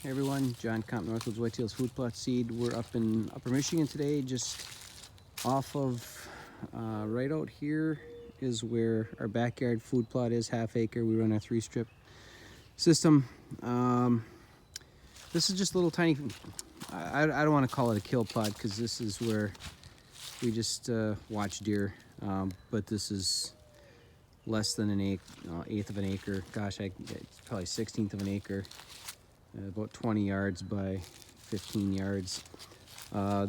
Hey everyone, John Comp, Northwoods Whitetails Food Plot Seed. We're up in Upper Michigan today, just off of, right out here is where our backyard food plot is, half acre. We run a 3-strip system. This is just a little tiny, I don't want to call it a kill plot because this is where we just watch deer, but this is less than an eighth of an acre. Gosh, it's probably 1/16 of an acre. About 20 yards by 15 yards.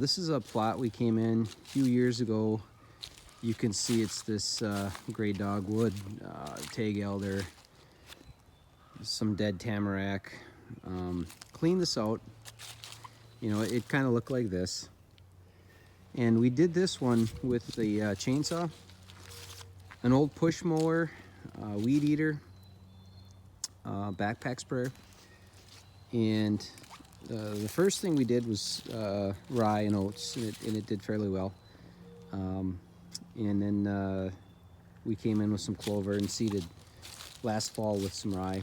This is a plot we came in a few years ago. You can see it's this gray dogwood, tag elder, some dead tamarack. Cleaned this out. You know, it kind of looked like this. And we did this one with the chainsaw, an old push mower, weed eater, backpack sprayer. And the first thing we did was rye and oats, and it did fairly well. And then we came in with some clover and seeded last fall with some rye.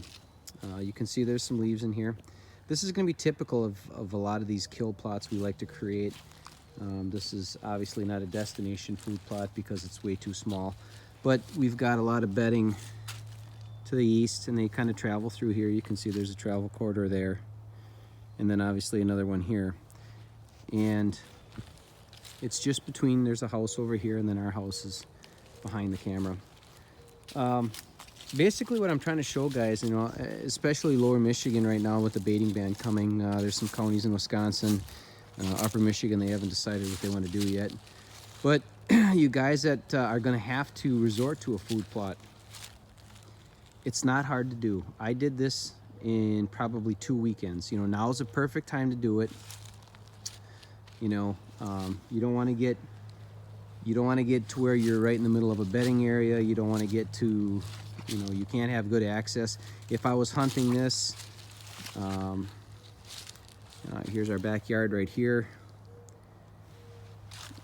You can see there's some leaves in here. This is going to be typical of a lot of these kill plots we like to create. This is obviously not a destination food plot because it's way too small, but we've got a lot of bedding to the east, and they kind of travel through here. You can see there's a travel corridor there, and then obviously another one here. And it's just between, there's a house over here, and then our house is behind the camera. Basically what I'm trying to show guys, you know, especially lower Michigan right now with the baiting ban coming, there's some counties in Wisconsin, upper Michigan, they haven't decided what they want to do yet. But you guys that are going to have to resort to a food plot, it's not hard to do. I did this in probably 2 weekends. You know, now's the perfect time to do it. You know, you don't want to get to where you're right in the middle of a bedding area. You don't want to get to, you know, you can't have good access. If I was hunting this, here's our backyard right here.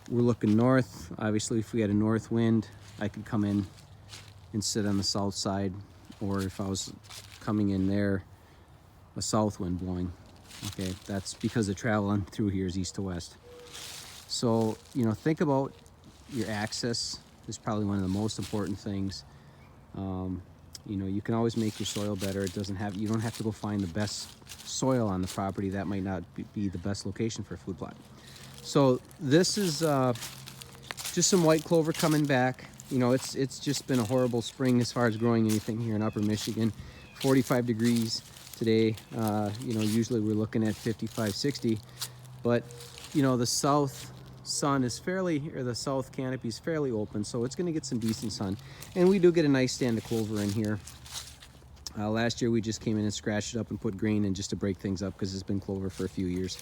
We're looking north. Obviously, if we had a north wind, I could come in and sit on the south side. Or if I was coming in there, a south wind blowing. Okay, that's because the traveling through here is east to west. So, you know, think about your access is probably one of the most important things. You know, you can always make your soil better. You don't have to go find the best soil on the property. That might not be the best location for a food plot. So this is just some white clover coming back. You know, it's just been a horrible spring as far as growing anything here in Upper Michigan. 45 degrees today. You know, usually we're looking at 55, 60. But, you know, the south sun is the south canopy is fairly open, so it's going to get some decent sun. And we do get a nice stand of clover in here. Last year we just came in and scratched it up and put grain in just to break things up because it's been clover for a few years.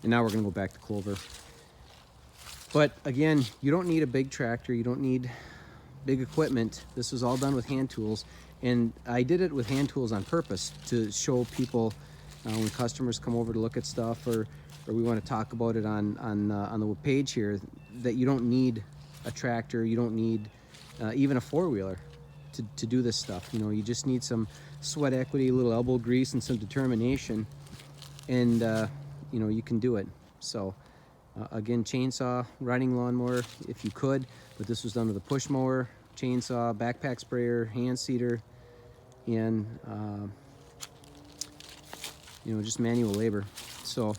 And now we're going to go back to clover. But again, you don't need a big tractor. You don't need big equipment. This was all done with hand tools. And I did it with hand tools on purpose to show people when customers come over to look at stuff, or we want to talk about it on the page here, that you don't need a tractor. You don't need even a four-wheeler to do this stuff. You know, you just need some sweat equity, a little elbow grease, and some determination. And, you know, you can do it. So again, chainsaw, riding lawnmower if you could, but this was done with a push mower, chainsaw, backpack sprayer, hand seeder, and you know, just manual labor. So,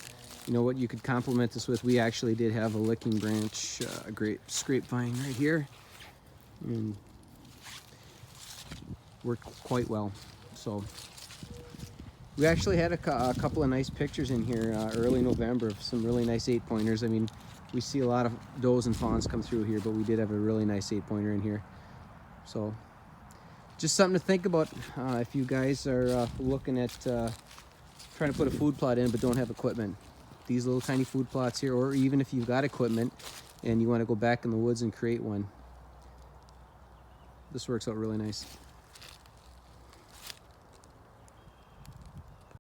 you know what you could complement this with, we actually did have a licking branch, a great grapevine right here, and worked quite well. So we actually had a couple of nice pictures in here early November of some really nice 8-pointers. I mean, we see a lot of does and fawns come through here, but we did have a really nice 8-pointer in here. So just something to think about if you guys are looking at trying to put a food plot in but don't have equipment. These little tiny food plots here, or even if you've got equipment and you want to go back in the woods and create one, this works out really nice.